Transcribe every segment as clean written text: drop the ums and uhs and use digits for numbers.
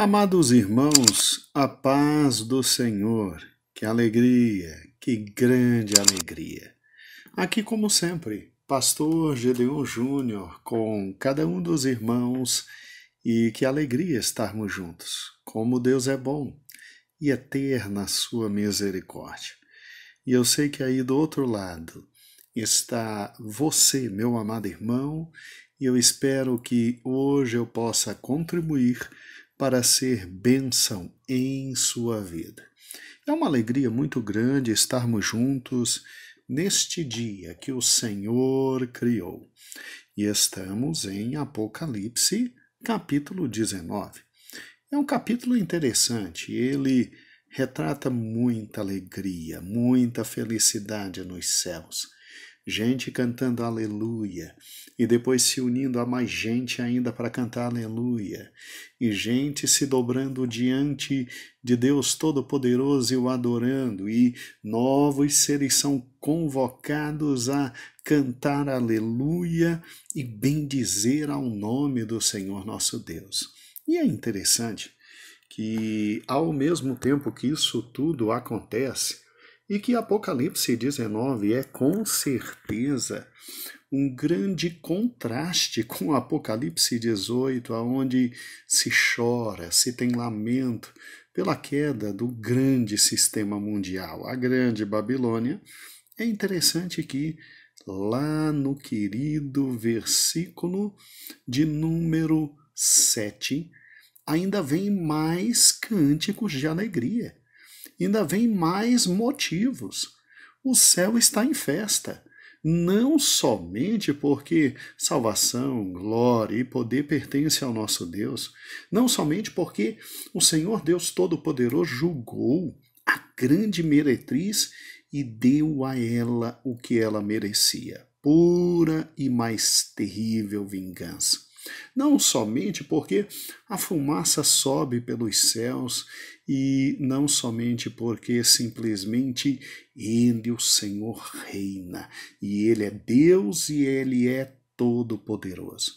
Amados irmãos, a paz do Senhor, que alegria, que grande alegria. Aqui, como sempre, Pastor Gedeon Júnior com cada um dos irmãos e que alegria estarmos juntos. Como Deus é bom e eterna a sua misericórdia. E eu sei que aí do outro lado está você, meu amado irmão, e eu espero que hoje eu possa contribuir para ser bênção em sua vida. É uma alegria muito grande estarmos juntos neste dia que o Senhor criou. E estamos em Apocalipse, capítulo 19. É um capítulo interessante, ele retrata muita alegria, muita felicidade nos céus. Gente cantando aleluia, e depois se unindo a mais gente ainda para cantar aleluia, e gente se dobrando diante de Deus Todo-Poderoso e o adorando, e novos seres são convocados a cantar aleluia e bendizer ao nome do Senhor nosso Deus. E é interessante que, ao mesmo tempo que isso tudo acontece, e que Apocalipse 19 é com certeza um grande contraste com Apocalipse 18, onde se chora, se tem lamento pela queda do grande sistema mundial, a grande Babilônia. É interessante que lá no querido versículo de número 7, ainda vem mais cânticos de alegria. Ainda vem mais motivos. O céu está em festa, não somente porque salvação, glória e poder pertencem ao nosso Deus, não somente porque o Senhor Deus Todo-Poderoso julgou a grande meretriz e deu a ela o que ela merecia, pura e mais terrível vingança. Não somente porque a fumaça sobe pelos céus e não somente porque simplesmente Ele, o Senhor, reina e Ele é Deus e Ele é todo-poderoso.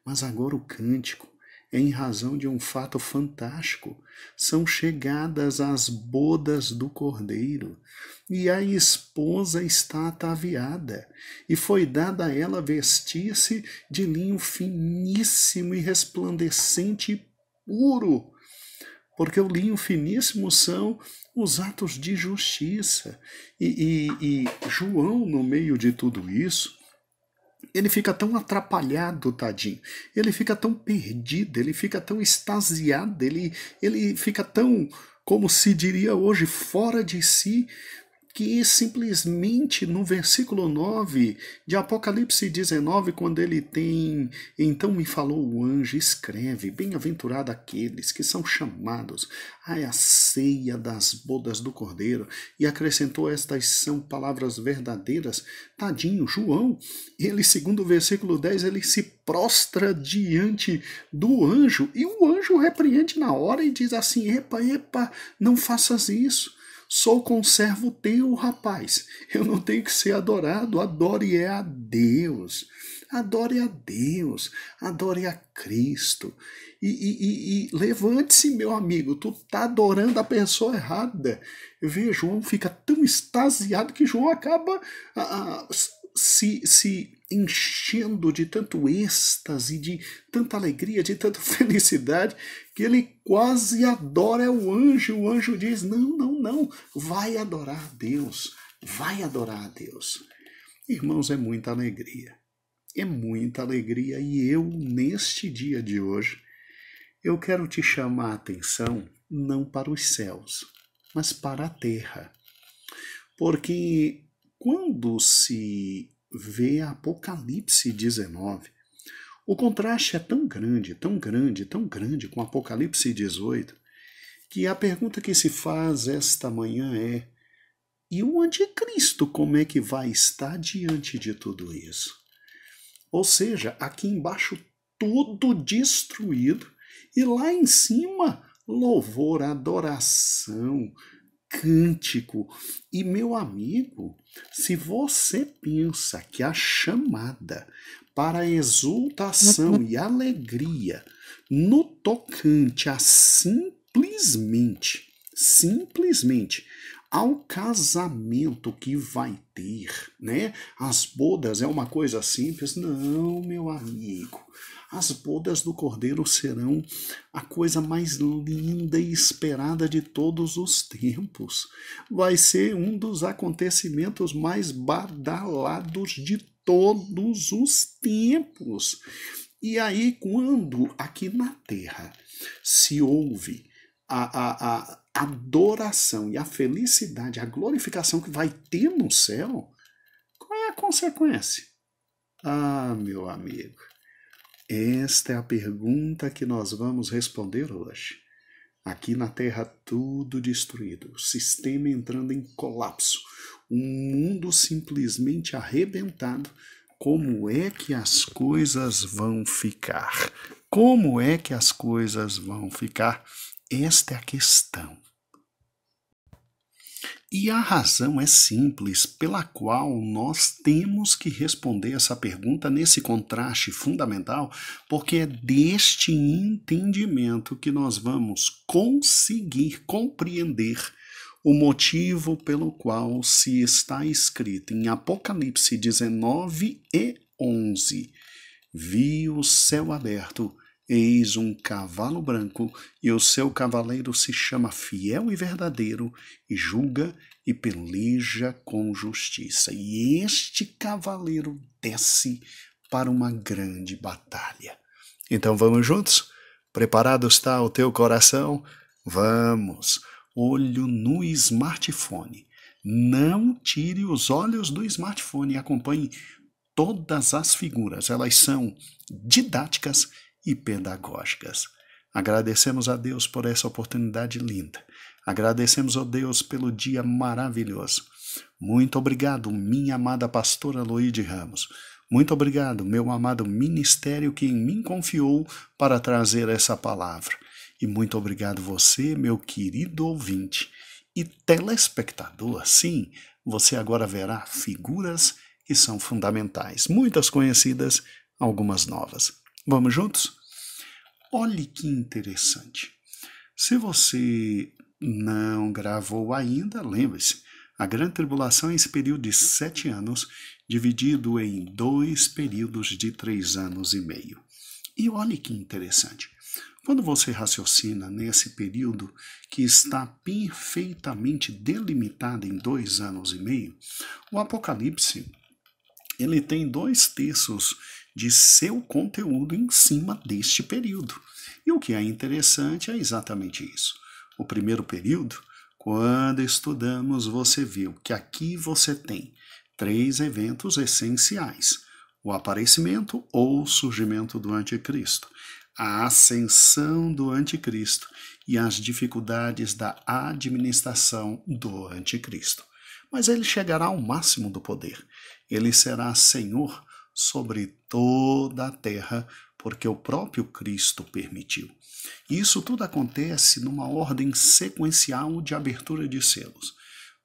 Mas agora o cântico é em razão de um fato fantástico. São chegadas as bodas do Cordeiro, e a esposa está ataviada, e foi dada a ela vestir-se de linho finíssimo e resplandecente e puro, porque o linho finíssimo são os atos de justiça. E João, no meio de tudo isso, ele fica tão atrapalhado, tadinho. Ele fica tão perdido, ele fica tão extasiado, ele fica tão, como se diria hoje, fora de si, que simplesmente no versículo 9 de Apocalipse 19, quando ele tem, então me falou o anjo, escreve, bem-aventurado aqueles que são chamados à ceia das bodas do Cordeiro, e acrescentou, estas são palavras verdadeiras. Tadinho, João, ele, segundo o versículo 10, ele se prostra diante do anjo, e o anjo repreende na hora e diz assim, epa, não faças isso. Sou conservo teu, rapaz. Eu não tenho que ser adorado. Adore a Deus. Adore a Deus. Adore a Cristo. E levante-se, meu amigo. Tu tá adorando a pessoa errada. Vê, João fica tão extasiado que João acaba se enchendo de tanto êxtase, de tanta alegria, de tanta felicidade, que ele quase adora o anjo. O anjo diz, não, vai adorar a Deus, vai adorar a Deus. Irmãos, é muita alegria, e eu, neste dia de hoje, eu quero te chamar a atenção não para os céus, mas para a terra, porque quando se vê Apocalipse 19, o contraste é tão grande com Apocalipse 18, que a pergunta que se faz esta manhã é, e o anticristo como é que vai estar diante de tudo isso? Ou seja, aqui embaixo tudo destruído, e lá em cima louvor, adoração, cântico. E, meu amigo, se você pensa que a chamada para a exultação e alegria no tocante a simplesmente ao casamento que vai ter, né? As bodas é uma coisa simples. Não, meu amigo. As bodas do Cordeiro serão a coisa mais linda e esperada de todos os tempos. Vai ser um dos acontecimentos mais badalados de todos os tempos. E aí, quando aqui na Terra se ouve a adoração e a felicidade, a glorificação que vai ter no céu, qual é a consequência? Ah, meu amigo, esta é a pergunta que nós vamos responder hoje. Aqui na Terra tudo destruído, o sistema entrando em colapso, um mundo simplesmente arrebentado. Como é que as coisas vão ficar? Como é que as coisas vão ficar? Esta é a questão. E a razão é simples pela qual nós temos que responder essa pergunta nesse contraste fundamental, porque é deste entendimento que nós vamos conseguir compreender o motivo pelo qual se está escrito em Apocalipse 19:11: vi o céu aberto, eis um cavalo branco, e o seu cavaleiro se chama Fiel e Verdadeiro, e julga e peleja com justiça. E este cavaleiro desce para uma grande batalha. Então vamos juntos? Preparado está o teu coração? Vamos! Olho no smartphone. Não tire os olhos do smartphone e acompanhe todas as figuras. Elas são didáticas e pedagógicas. Agradecemos a Deus por essa oportunidade linda. Agradecemos a Deus pelo dia maravilhoso. Muito obrigado, minha amada pastora Loide Ramos. Muito obrigado, meu amado ministério que em mim confiou para trazer essa palavra. E muito obrigado você, meu querido ouvinte e telespectador. Sim, você agora verá figuras que são fundamentais, muitas conhecidas, algumas novas. Vamos juntos? Olhe que interessante. Se você não gravou ainda, lembre-se, a Grande Tribulação é esse período de 7 anos, dividido em 2 períodos de 3 anos e meio. E olhe que interessante. Quando você raciocina nesse período que está perfeitamente delimitado em 2 anos e meio, o Apocalipse ele tem 2/3 de seu conteúdo em cima deste período. E o que é interessante é exatamente isso. O primeiro período, quando estudamos, você viu que aqui você tem 3 eventos essenciais: o aparecimento ou surgimento do anticristo, a ascensão do anticristo e as dificuldades da administração do anticristo. Mas ele chegará ao máximo do poder. Ele será Senhor sobre toda a terra, porque o próprio Cristo permitiu. Isso tudo acontece numa ordem sequencial de abertura de selos.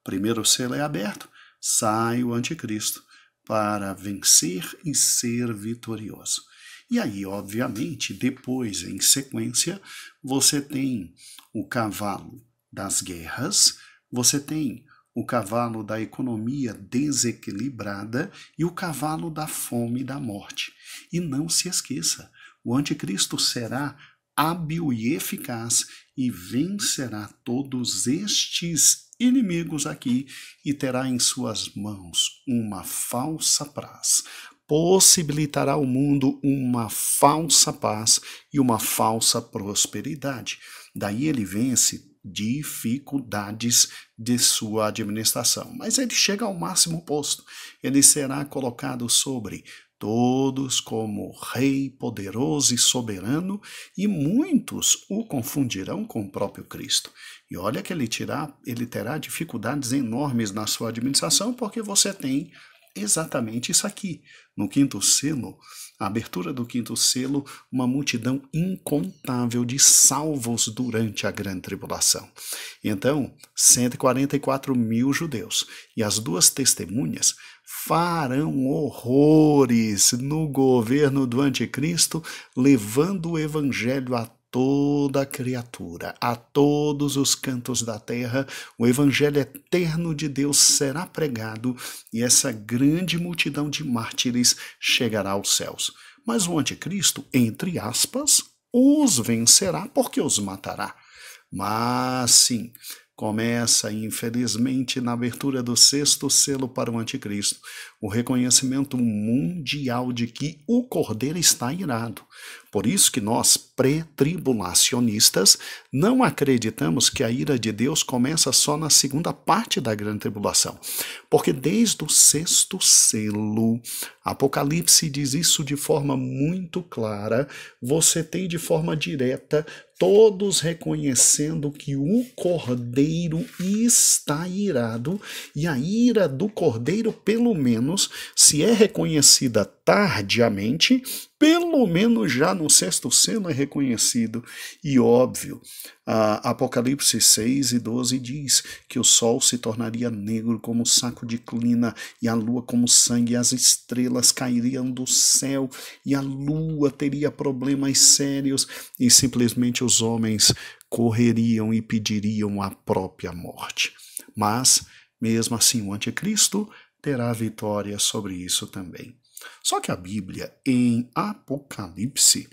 Primeiro selo é aberto, sai o anticristo para vencer e ser vitorioso. E aí, obviamente, depois, em sequência, você tem o cavalo das guerras, você tem o cavalo da economia desequilibrada e o cavalo da fome e da morte. E não se esqueça, o anticristo será hábil e eficaz e vencerá todos estes inimigos aqui e terá em suas mãos uma falsa paz. Possibilitará ao mundo uma falsa paz e uma falsa prosperidade. Daí ele vence dificuldades de sua administração. Mas ele chega ao máximo posto. Ele será colocado sobre todos como rei poderoso e soberano, e muitos o confundirão com o próprio Cristo. E olha que ele terá dificuldades enormes na sua administração, porque você tem exatamente isso aqui. No quinto selo, a abertura do quinto selo, uma multidão incontável de salvos durante a grande tribulação. Então, 144 mil judeus e as duas testemunhas farão horrores no governo do anticristo, levando o evangelho a toda criatura, a todos os cantos da terra. O evangelho eterno de Deus será pregado e essa grande multidão de mártires chegará aos céus. Mas o anticristo, entre aspas, os vencerá porque os matará. Mas sim, começa, infelizmente, na abertura do sexto selo para o anticristo, o reconhecimento mundial de que o Cordeiro está irado. Por isso que nós, pré-tribulacionistas, não acreditamos que a ira de Deus começa só na segunda parte da grande tribulação. Porque desde o sexto selo, Apocalipse diz isso de forma muito clara, você tem de forma direta todos reconhecendo que o Cordeiro está irado, e a ira do Cordeiro, pelo menos, se é reconhecida tardiamente, pelo menos já no sexto selo é reconhecido. E óbvio, Apocalipse 6 e 12 diz que o sol se tornaria negro como saco de clina, e a lua como sangue, e as estrelas cairiam do céu, e a lua teria problemas sérios, e simplesmente os homens correriam e pediriam a própria morte. Mas, mesmo assim, o anticristo terá vitória sobre isso também. Só que a Bíblia, em Apocalipse,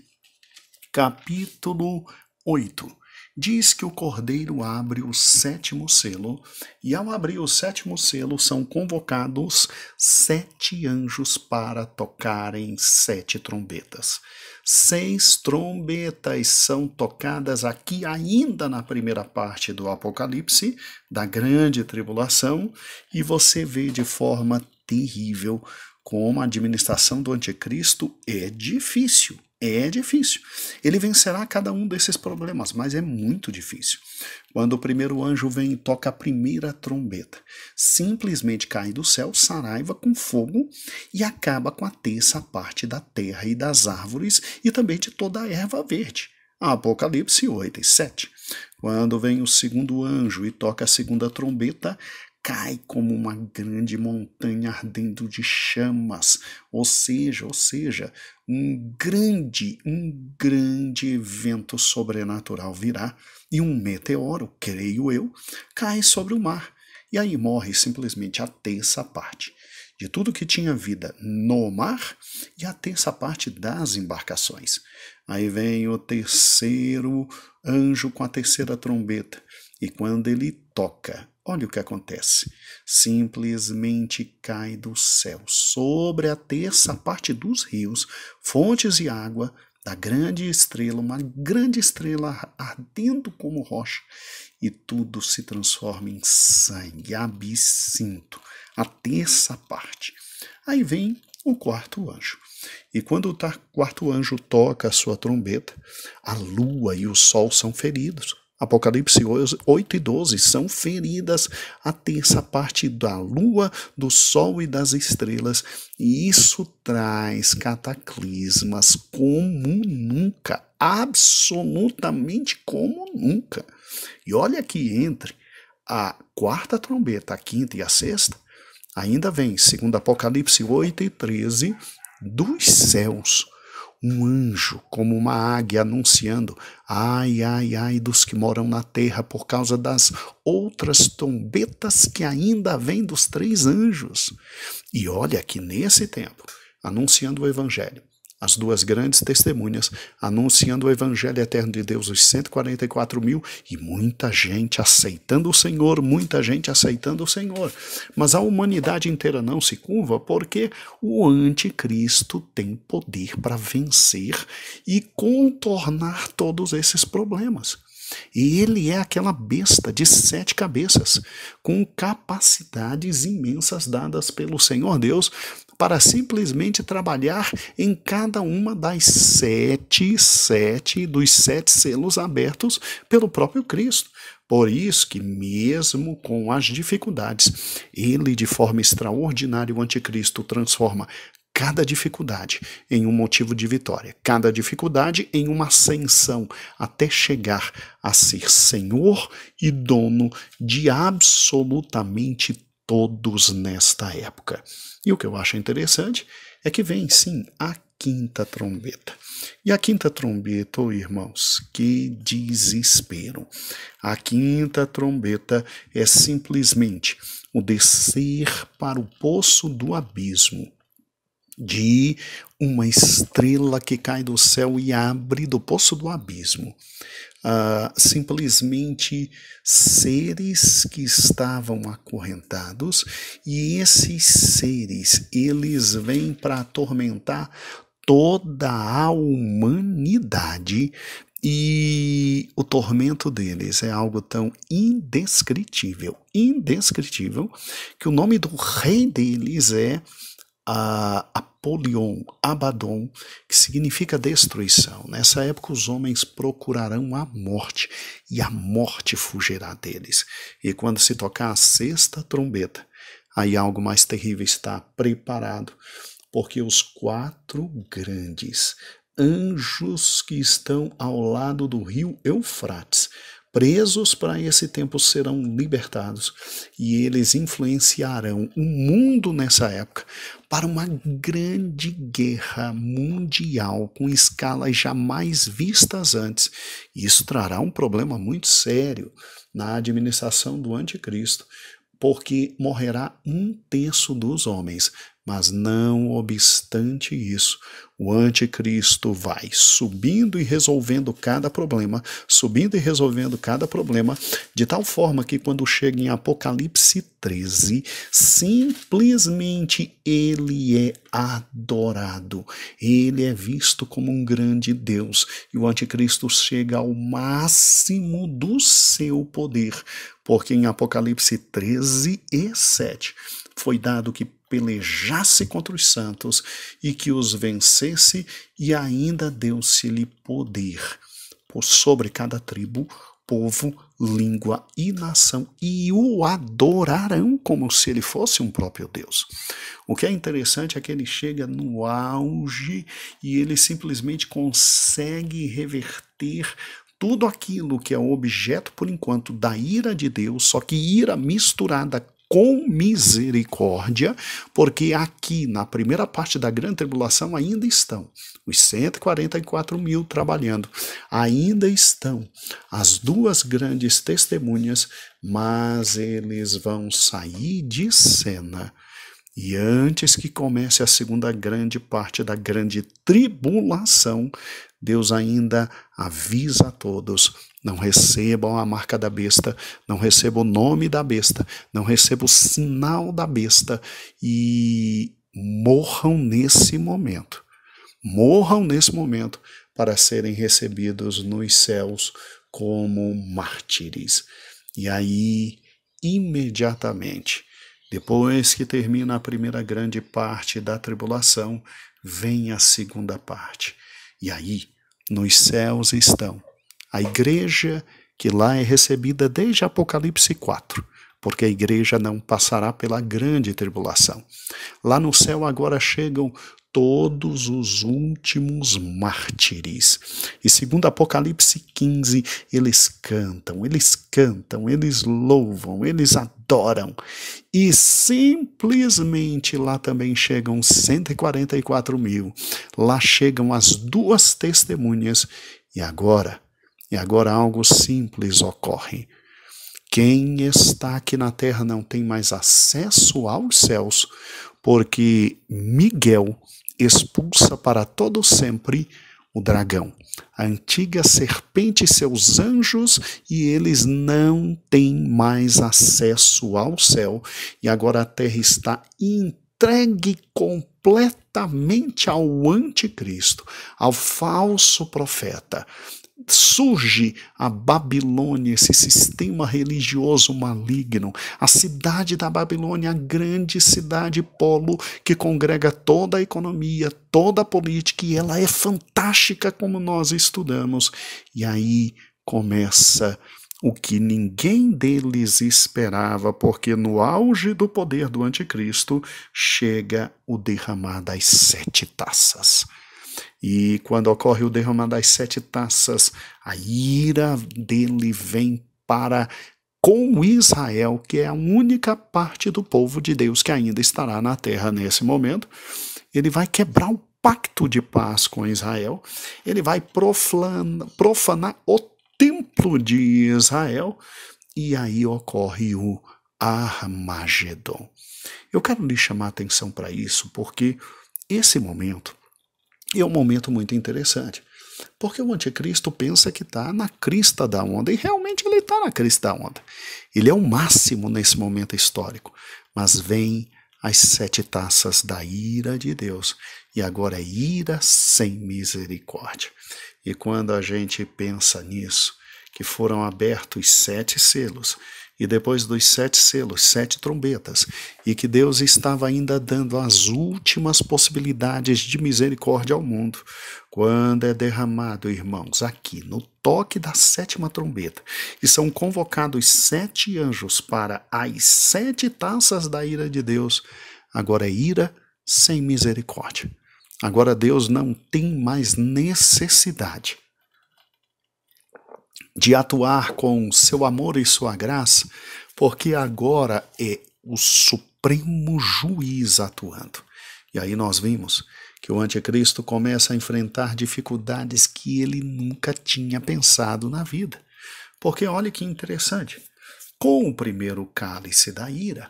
capítulo 8, diz que o Cordeiro abre o sétimo selo, e ao abrir o sétimo selo são convocados 7 anjos para tocarem 7 trombetas. 6 trombetas são tocadas aqui ainda na primeira parte do Apocalipse, da grande tribulação, e você vê de forma terrível como a administração do anticristo é difícil. É difícil. Ele vencerá cada um desses problemas, mas é muito difícil. Quando o primeiro anjo vem e toca a primeira trombeta, simplesmente cai do céu saraiva com fogo e acaba com a terça parte da terra e das árvores e também de toda a erva verde. Apocalipse 8 e 7. Quando vem o segundo anjo e toca a segunda trombeta, cai como uma grande montanha ardendo de chamas, ou seja, um grande evento sobrenatural virá, e um meteoro, creio eu, cai sobre o mar, e aí morre simplesmente a terça parte de tudo que tinha vida no mar e a terça parte das embarcações. Aí vem o terceiro anjo com a terceira trombeta, e quando ele toca, olha o que acontece. Simplesmente cai do céu, sobre a terça parte dos rios, fontes de água, da grande estrela, uma grande estrela ardendo como rocha, e tudo se transforma em sangue, absinto, a terça parte. Aí vem o quarto anjo. E quando o quarto anjo toca a sua trombeta, a lua e o sol são feridos. Apocalipse 8 e 12 são feridas a terça parte da lua, do sol e das estrelas, e isso traz cataclismas como nunca, absolutamente como nunca. E olha que entre a quarta trombeta, a quinta e a sexta, ainda vem, segundo Apocalipse 8 e 13, dos céus, um anjo como uma águia anunciando: ai, ai, ai dos que moram na terra, por causa das outras trombetas que ainda vêm dos 3 anjos. E olha que nesse tempo, anunciando o evangelho, as 2 grandes testemunhas, anunciando o evangelho eterno de Deus, os 144 mil, e muita gente aceitando o Senhor, Mas a humanidade inteira não se curva, porque o anticristo tem poder para vencer e contornar todos esses problemas. E ele é aquela besta de 7 cabeças, com capacidades imensas dadas pelo Senhor Deus, para simplesmente trabalhar em cada uma das 7 selos abertos pelo próprio Cristo. Por isso que mesmo com as dificuldades, ele de forma extraordinária, o anticristo transforma cada dificuldade em um motivo de vitória, cada dificuldade em uma ascensão, até chegar a ser Senhor e dono de absolutamente todos nesta época. E o que eu acho interessante é que vem sim a quinta trombeta. E a quinta trombeta, oh irmãos, que desespero. A quinta trombeta é simplesmente o descer para o poço do abismo de uma estrela que cai do céu e abre do poço do abismo. Simplesmente seres que estavam acorrentados, e esses seres, eles vêm para atormentar toda a humanidade, e o tormento deles é algo tão indescritível, que o nome do rei deles é Apolion, Abaddon, que significa destruição. Nessa época os homens procurarão a morte, e a morte fugirá deles. E quando se tocar a sexta trombeta, aí algo mais terrível está preparado, porque os 4 grandes anjos que estão ao lado do rio Eufrates, presos para esse tempo, serão libertados, e eles influenciarão o mundo nessa época para uma grande guerra mundial com escalas jamais vistas antes. Isso trará um problema muito sério na administração do anticristo, porque morrerá 1/3 dos homens. Mas não obstante isso, o anticristo vai subindo e resolvendo cada problema, de tal forma que quando chega em Apocalipse 13, simplesmente ele é adorado, ele é visto como um grande Deus, e o anticristo chega ao máximo do seu poder, porque em Apocalipse 13:7 foi dado que pelejasse contra os santos e que os vencesse, e ainda deu-se-lhe poder por sobre cada tribo, povo, língua e nação, e o adorarão como se ele fosse um próprio Deus. O que é interessante é que ele chega no auge e ele simplesmente consegue reverter tudo aquilo que é objeto, por enquanto, da ira de Deus, só que ira misturada com misericórdia, porque aqui na primeira parte da grande tribulação ainda estão os 144 mil trabalhando, ainda estão as 2 grandes testemunhas, mas eles vão sair de cena. E antes que comece a segunda grande parte da grande tribulação, Deus ainda avisa a todos: não recebam a marca da besta, não recebam o nome da besta, não recebam o sinal da besta, e morram nesse momento. Morram nesse momento para serem recebidos nos céus como mártires. E aí, imediatamente, depois que termina a primeira grande parte da tribulação, vem a segunda parte. E aí, nos céus estão a igreja, que lá é recebida desde Apocalipse 4, porque a igreja não passará pela grande tribulação. Lá no céu agora chegam todos os últimos mártires. E segundo Apocalipse 15, eles cantam, eles louvam, eles adoram. E simplesmente lá também chegam 144 mil. Lá chegam as 2 testemunhas. E agora algo simples ocorre. Quem está aqui na terra não tem mais acesso aos céus, porque Miguel expulsa para todo sempre o dragão, a antiga serpente e seus anjos, e eles não têm mais acesso ao céu, e agora a terra está entregue completamente ao anticristo, ao falso profeta. Surge a Babilônia, esse sistema religioso maligno, a cidade da Babilônia, a grande cidade polo que congrega toda a economia, toda a política, e ela é fantástica como nós estudamos. E aí começa o que ninguém deles esperava, porque no auge do poder do anticristo chega o derramar das 7 taças. E quando ocorre o derramar das 7 taças, a ira dele vem para com Israel, que é a única parte do povo de Deus que ainda estará na terra nesse momento. Ele vai quebrar o pacto de paz com Israel, ele vai profanar o templo de Israel, e aí ocorre o Armagedon. Eu quero lhe chamar a atenção para isso, porque esse momento é um momento muito interessante. Porque o anticristo pensa que está na crista da onda, e realmente ele está na crista da onda. Ele é o máximo nesse momento histórico. Mas vem as 7 taças da ira de Deus, e agora é ira sem misericórdia. E quando a gente pensa nisso, que foram abertos 7 selos, e depois dos 7 selos, 7 trombetas, e que Deus estava ainda dando as últimas possibilidades de misericórdia ao mundo, quando é derramado, irmãos, aqui no toque da 7ª trombeta, e são convocados 7 anjos para as 7 taças da ira de Deus, agora é ira sem misericórdia. Agora Deus não tem mais necessidade de atuar com seu amor e sua graça, porque agora é o supremo juiz atuando. E aí nós vimos que o anticristo começa a enfrentar dificuldades que ele nunca tinha pensado na vida. Porque olha que interessante, com o primeiro cálice da ira,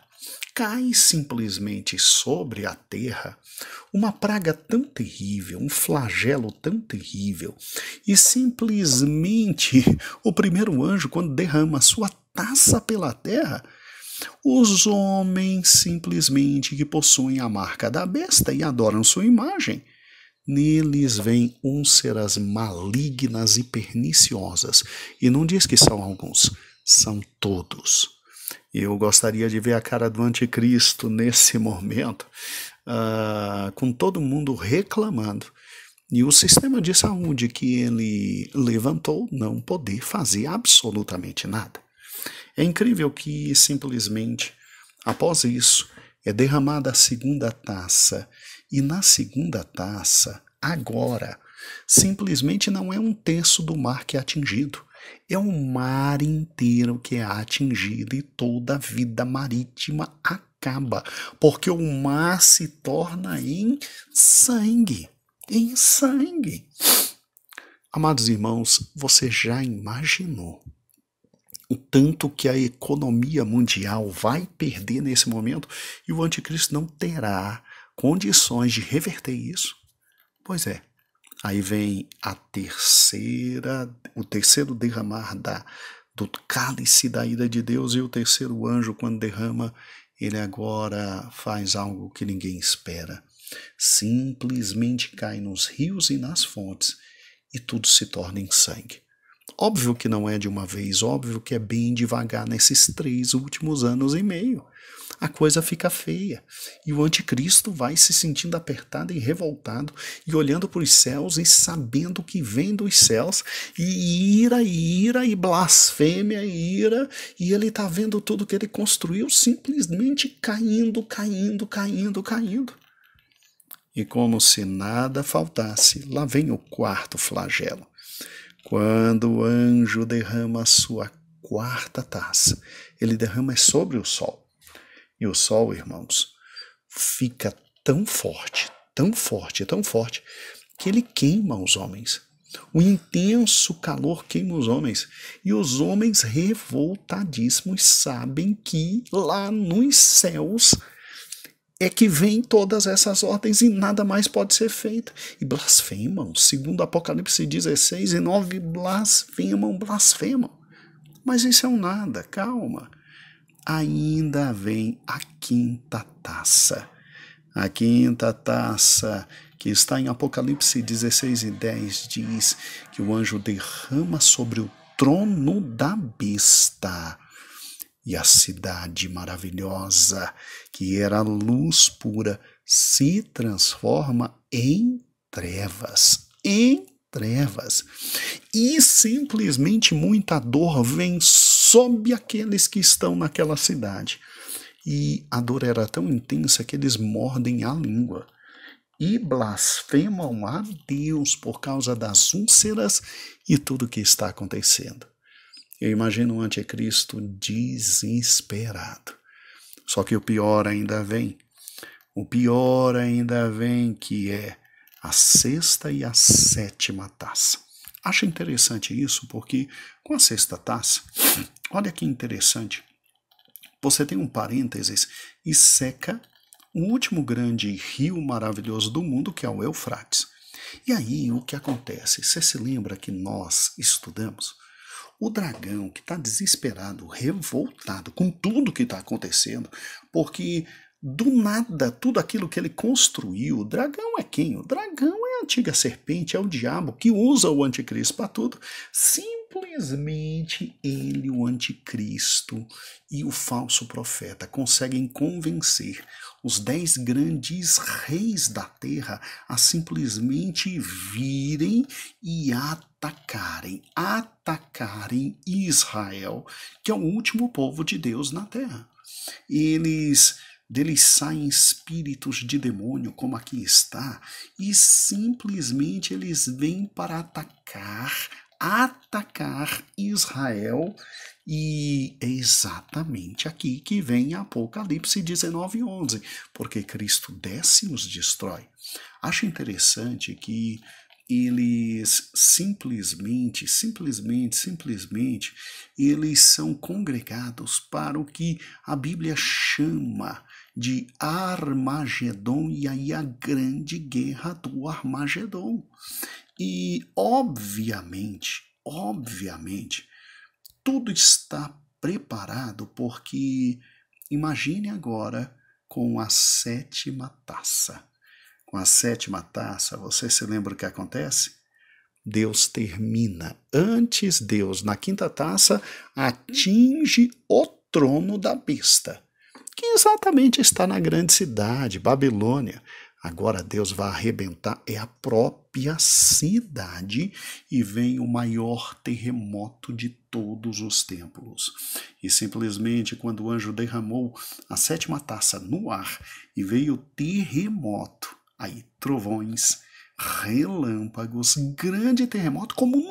cai simplesmente sobre a terra uma praga tão terrível, um flagelo tão terrível, e simplesmente o primeiro anjo, quando derrama sua taça pela terra, os homens simplesmente que possuem a marca da besta e adoram sua imagem, neles vêm úlceras malignas e perniciosas, e não diz que são alguns, são todos. Eu gostaria de ver a cara do anticristo nesse momento, com todo mundo reclamando, e o sistema de saúde que ele levantou não poder fazer absolutamente nada. É incrível que simplesmente, após isso, é derramada a 2ª taça, e na 2ª taça, agora, simplesmente não é 1/3 do mar que é atingido, é o mar inteiro que é atingido, e toda a vida marítima acaba, porque o mar se torna em sangue, em sangue. Amados irmãos, você já imaginou o tanto que a economia mundial vai perder nesse momento, e o anticristo não terá condições de reverter isso? Pois é. Aí vem o terceiro derramar do cálice da ira de Deus, e o terceiro anjo, quando derrama, ele agora faz algo que ninguém espera. Simplesmente cai nos rios e nas fontes, e tudo se torna em sangue. Óbvio que não é de uma vez, óbvio que é bem devagar nesses 3 últimos anos e meio. A coisa fica feia, e o anticristo vai se sentindo apertado e revoltado, e olhando para os céus e sabendo que vem dos céus, e ira, e blasfêmia, e ira, e ele está vendo tudo que ele construiu simplesmente caindo, caindo, caindo, caindo. E como se nada faltasse, lá vem o 4º flagelo. Quando o anjo derrama a sua 4ª taça, ele derrama sobre o sol. E o sol, irmãos, fica tão forte, tão forte, tão forte, que ele queima os homens. O intenso calor queima os homens. E os homens revoltadíssimos sabem que lá nos céus é que vem todas essas ordens e nada mais pode ser feito. E blasfemam, segundo Apocalipse 16:9, blasfemam. Mas isso é um nada, calma. Ainda vem a 5ª taça. A 5ª taça, que está em Apocalipse 16:10, diz que o anjo derrama sobre o trono da besta. E a cidade maravilhosa, que era luz pura, se transforma em trevas. Em trevas. E simplesmente muita dor vem sobre aqueles que estão naquela cidade. E a dor era tão intensa que eles mordem a língua e blasfemam a Deus por causa das úlceras e tudo o que está acontecendo. Eu imagino o anticristo desesperado. Só que o pior ainda vem. O pior ainda vem, que é a sexta e a sétima taça. Acho interessante isso, porque com a sexta taça, olha que interessante, você tem um parênteses e seca o último grande rio maravilhoso do mundo, que é o Eufrates. E aí, o que acontece? Você se lembra que nós estudamos? O dragão que está desesperado, revoltado com tudo que está acontecendo, porque do nada, tudo aquilo que ele construiu, o dragão é quem? O dragão é a antiga serpente, é o diabo que usa o anticristo para tudo. Simplesmente ele, o anticristo e o falso profeta conseguem convencer os 10 grandes reis da terra a simplesmente virem e atacarem Israel, que é o último povo de Deus na terra. Deles saem espíritos de demônio, como aqui está, e simplesmente eles vêm para atacar Israel, e é exatamente aqui que vem Apocalipse 19:11, porque Cristo desce e nos destrói. Acho interessante que eles simplesmente, eles são congregados para o que a Bíblia chama de Armagedon, e aí a grande guerra do Armagedon. E, obviamente, tudo está preparado, porque imagine agora com a sétima taça. Com a sétima taça, você se lembra o que acontece? Deus termina. Antes, Deus, na quinta taça, atinge o trono da besta, que exatamente está na grande cidade, Babilônia. Agora Deus vai arrebentar a própria cidade e vem o maior terremoto de todos os tempos. E simplesmente quando o anjo derramou a sétima taça no ar e veio o terremoto, aí trovões, relâmpagos, grande terremoto como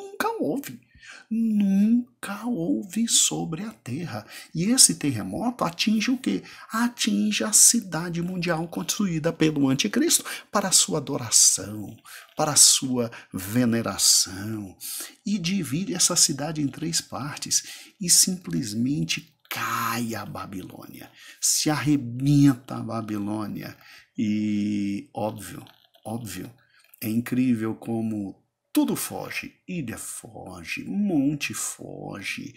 nunca houve sobre a Terra. E esse terremoto atinge o quê? Atinge a cidade mundial construída pelo anticristo para a sua adoração, para a sua veneração, e divide essa cidade em 3 partes e simplesmente cai a Babilônia, se arrebenta a Babilônia. E óbvio, é incrível como tudo foge, ilha foge, monte foge,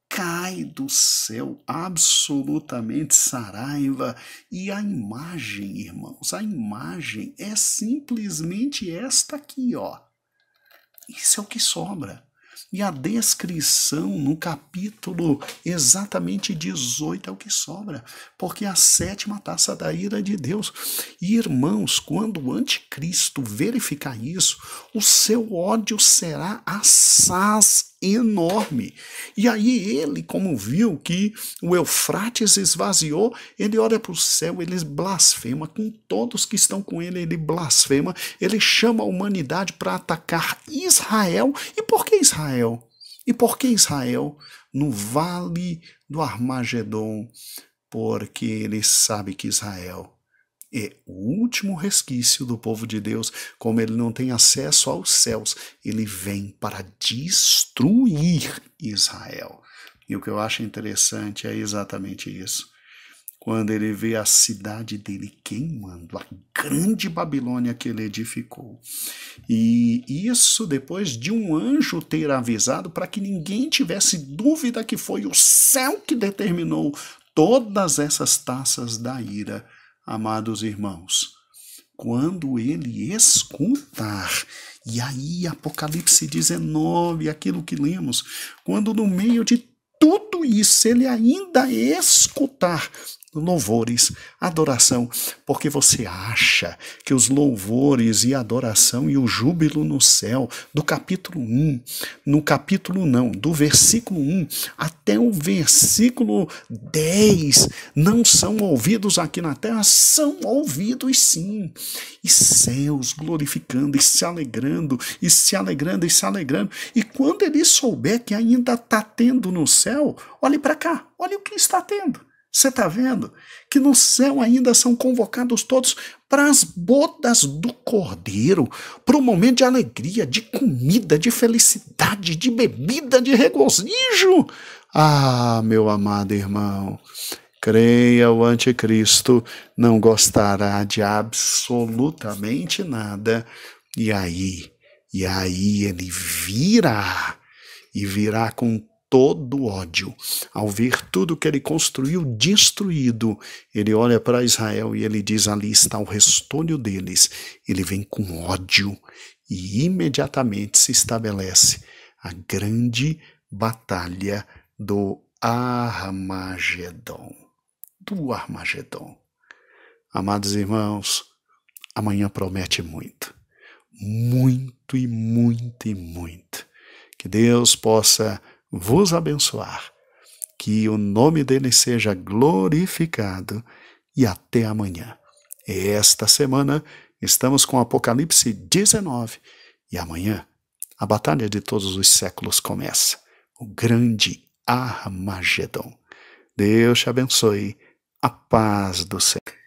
cai do céu absolutamente Saraiva. E a imagem, irmãos, a imagem é simplesmente esta aqui, ó. Isso é o que sobra. E a descrição no capítulo exatamente 18 é o que sobra, porque a sétima taça da ira de Deus. E irmãos, quando o anticristo verificar isso, o seu ódio será assaz enorme. E aí ele, como viu que o Eufrates esvaziou, ele olha para o céu, ele blasfema com todos que estão com ele, ele blasfema, ele chama a humanidade para atacar Israel. E por que Israel? No vale do Armagedon? Porque ele sabe que Israel é o último resquício do povo de Deus. Como ele não tem acesso aos céus, ele vem para destruir Israel. E o que eu acho interessante é exatamente isso. Quando ele vê a cidade dele queimando, a grande Babilônia que ele edificou. E isso depois de um anjo ter avisado para que ninguém tivesse dúvida que foi o céu que determinou todas essas taças da ira. Amados irmãos, quando ele escutar, e aí Apocalipse 19, aquilo que lemos, quando no meio de tudo isso ele ainda escutar louvores, adoração, porque você acha que os louvores e a adoração e o júbilo no céu, do capítulo 1, no capítulo não, do versículo 1 até o versículo 10, não são ouvidos aqui na terra? São ouvidos sim. E céus glorificando, e se alegrando, e se alegrando, e se alegrando. E quando ele souber que ainda está tendo no céu, olhe para cá, olhe o que está tendo. Você está vendo que no céu ainda são convocados todos para as bodas do Cordeiro, para um momento de alegria, de comida, de felicidade, de bebida, de regozijo. Ah, meu amado irmão, creia, o anticristo não gostará de absolutamente nada. E aí ele virá, e virá com todo ódio. Ao ver tudo que ele construiu destruído, ele olha para Israel e ele diz: ali está o restolho deles. Ele vem com ódio e imediatamente se estabelece a grande batalha do Armagedon. Amados irmãos, amanhã promete muito. Muito e muito e muito. Que Deus possa vos abençoar, que o nome dele seja glorificado e até amanhã. Esta semana estamos com Apocalipse 19 e amanhã a batalha de todos os séculos começa, o grande Armagedon. Deus te abençoe, a paz do Senhor.